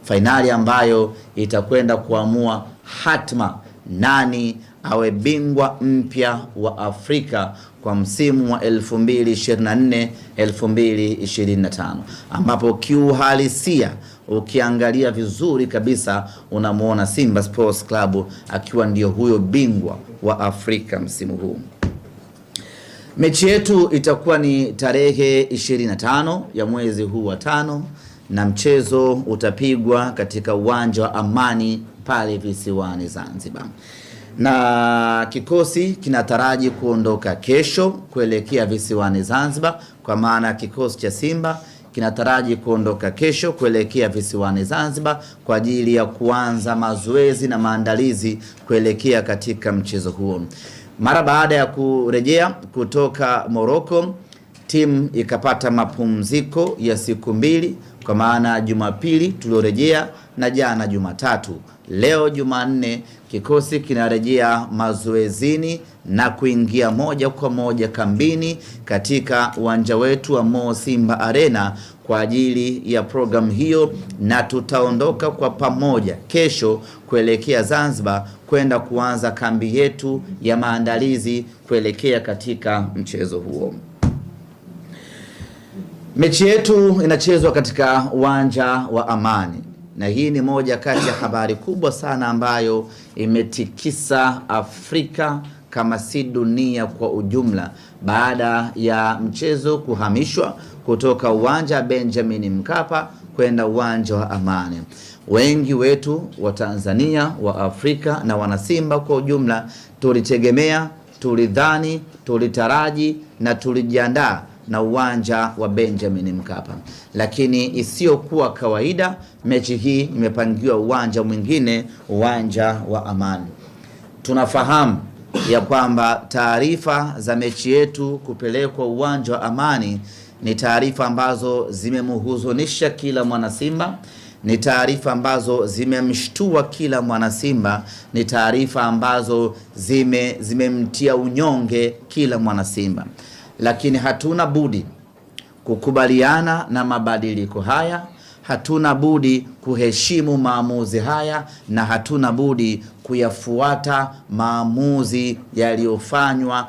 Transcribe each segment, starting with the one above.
fainali ambayo itakwenda kuamua hatma nani awe bingwa mpya wa Afrika kwa msimu wa 2024-2025, ambapo kiuhalisia ukiangalia vizuri kabisa unamuona Simba Sports Club akiwa ndio huyo bingwa wa Afrika msimu huu. Mechi yetu itakuwa ni tarehe 25 ya mwezi huu wa 5 na mchezo utapigwa katika uwanja wa Amani pale visiwani Zanzibar. Na kikosi kinataraji kuondoka kesho kuelekea visiwani Zanzibar, kwa maana kikosi cha Simba kinataraji kuondoka kesho kuelekea visiwani Zanzibar kwa ajili ya kuanza mazoezi na maandalizi kuelekea katika mchezo huo. Mara baada ya kurejea kutoka Morocco, timu ikapata mapumziko ya siku 2, kwa maana Jumapili tuliorejea na jana Jumatatu. Leo Jumanne kikosi kinarejea mazoezini na kuingia moja kwa moja kambini katika uwanja wetu wa Mo Simba Arena kwa ajili ya programu hiyo, na tutaondoka kwa pamoja kesho kuelekea Zanzibar kwenda kuanza kambi yetu ya maandalizi kuelekea katika mchezo huo. Mechi yetu inachezwa katika uwanja wa Amani, na hii ni moja kati ya habari kubwa sana ambayo imetikisa Afrika kama si dunia kwa ujumla, baada ya mchezo kuhamishwa kutoka uwanja Benjamin Mkapa kwenda uwanja wa Amani. Wengi wetu wa Tanzania, wa Afrika na wanasimba kwa ujumla tulitegemea, tulidhani, tulitaraji na tulijiandaa na uwanja wa Benjamin Mkapa, lakini isiyokuwa kawaida, mechi hii imepangiwa uwanja mwingine, uwanja wa Amani. Tunafahamu ya kwamba taarifa za mechi yetu kupelekwa uwanja wa Amani ni taarifa ambazo zimemhuzunisha kila mwanasimba, ni taarifa ambazo zimemshtua kila mwanasimba, ni taarifa ambazo zimemtia unyonge kila mwanasimba. Lakini hatuna budi kukubaliana na mabadiliko haya, hatuna budi kuheshimu maamuzi haya, na hatuna budi kuyafuata maamuzi yaliyofanywa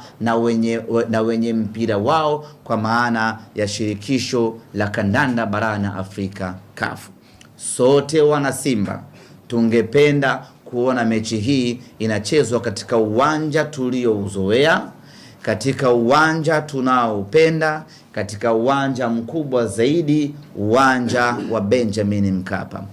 na wenye mpira wao, kwa maana ya shirikisho la kandanda barani Afrika, CAF. Sote wana Simba tungependa kuona mechi hii inachezwa katika uwanja tuliouzoea, katika uwanja tunaoupenda, katika uwanja mkubwa zaidi, uwanja wa Benjamin Mkapa.